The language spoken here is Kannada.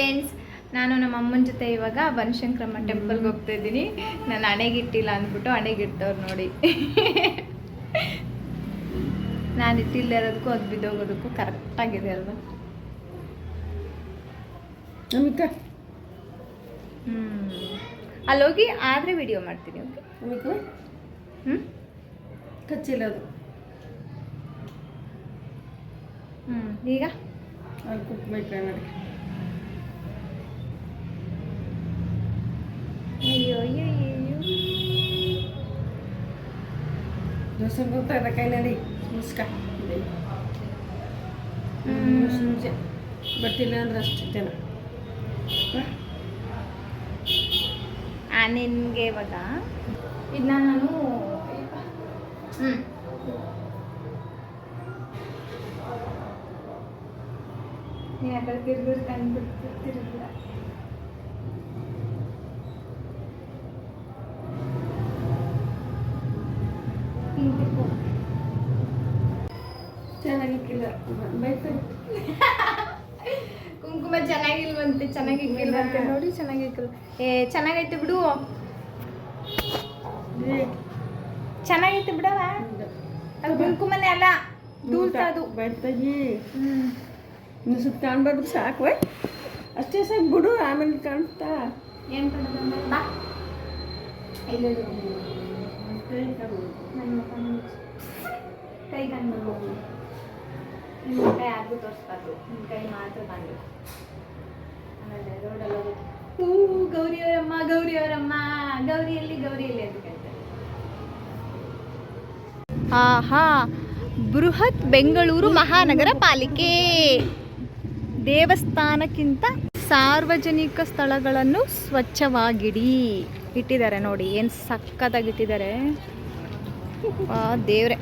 ಫ್ರೆಂಡ್ಸ್, ನಾನು ನಮ್ಮ ಅಮ್ಮನ ಜೊತೆ ಇವಾಗ ಬನಶಂಕರಮ್ಮ ಟೆಂಪಲ್ಗೆ ಹೋಗ್ತಾ ಇದ್ದೀನಿ. ನಾನು ಹಣೆಗಿಟ್ಟಿಲ್ಲ ಅಂದ್ಬಿಟ್ಟು ಹಣೆಗಿಟ್ಟವ್ರು ನೋಡಿ. ನಾನು ಇಟ್ಟಿಲ್ಲದೆ ಇರೋದಕ್ಕೂ ಅದು ಬಿದ್ದೋಗೋದಕ್ಕೂ ಕರೆಕ್ಟಾಗಿದೆ ಅಲ್ವಾ? ಅಲ್ಲೋಗಿ ಆದರೆ ವಿಡಿಯೋ ಮಾಡ್ತೀನಿ. ಓಕೆ, ಕಚ್ಚಿಲ್ಲ ಅದು. ಈಗ ಅಲ್ಲಿ ಕುಕ್ಬೇಕು ನೋಡಿ. ಅಯ್ಯೋ ಅಯ್ಯೋ ಅಯ್ಯೋ, ದೋಸೆ ಗೊತ್ತಾಗ ಕೈನಲ್ಲಿ ಮುಸ್ಕ ಬಟ್ಟಿಲ್ಲ ಅಂದ್ರೆ ಅಷ್ಟು ಜನ. ನಿನಗೆ ಇವಾಗ ಇದನ್ನ ನಾನು ಯಾಕಂದ್ರೆ ತಿರ್ಗಿರ್ ಕಂಡ್ಬಿಟ್ಟು ತಿರುಗಿಲ್ಲ. ಚೆನ್ನಾಗಿಕ್ಕಿಲ್ಲ ಬೈತಾರೆ. ಕುಂಕುಮ ಚೆನ್ನಾಗಿಲ್ವಂತೆ, ಚೆನ್ನಾಗಿಕ್ಕಿಲ್ವಂತೆ ನೋಡಿ. ಚೆನ್ನಾಗಿಕ್ಕಿಲ್ಲ. ಚೆನ್ನಾಗೈತೆ ಬಿಡು, ಚೆನ್ನಾಗೈತೆ ಬಿಡವ. ಅದು ಕುಂಕುಮನೇ ಅಲ್ಲ, ಧೂಳ್ತ ಅದು. ಬೈತಾಗಿ ಇನ್ನು ಸುತ್ತ ಕಾಣ್ಬಾರ್ದು ಸಾಕು, ಅಷ್ಟೇ ಸಾಕು ಬಿಡು, ಆಮೇಲೆ ಕಾಣ್ತಾ. ಏನು ಕಾಣ್ತದೆ ಬಾ. ಇಲ್ಲ ಕೈ ಕಾಣ್ಬೇಕು, ನಿಮ್ಮ ಕೈ ಯಾರಿಗೂ ತೋರಿಸ್ಬಾರ್ದು, ನಿಮ್ಮ ಕೈ ಮಾತ್ರ ಕಾಣಬೇಕು. ಆಮೇಲೆ ರೋಡಲ್ಲ ಗೌರಿಯವರಮ್ಮ ಗೌರಿಯವರಮ್ಮ, ಗೌರಿಯಲ್ಲಿ ಗೌರಿಯಲ್ಲಿ ಅಂತ ಕೇಳ್ತಾರೆ. ಆಹಾ, ಬೃಹತ್ ಬೆಂಗಳೂರು ಮಹಾನಗರ ಪಾಲಿಕೆ ದೇವಸ್ಥಾನಕ್ಕಿಂತ ಸಾರ್ವಜನಿಕ ಸ್ಥಳಗಳನ್ನು ಸ್ವಚ್ಛವಾಗಿಡಿ ಇಟ್ಟಿದ್ದಾರೆ ನೋಡಿ. ಏನು ಸಕ್ಕತ್ತಾಗಿ ಇಟ್ಟಿದ್ದಾರೆ ದೇವ್ರೆ.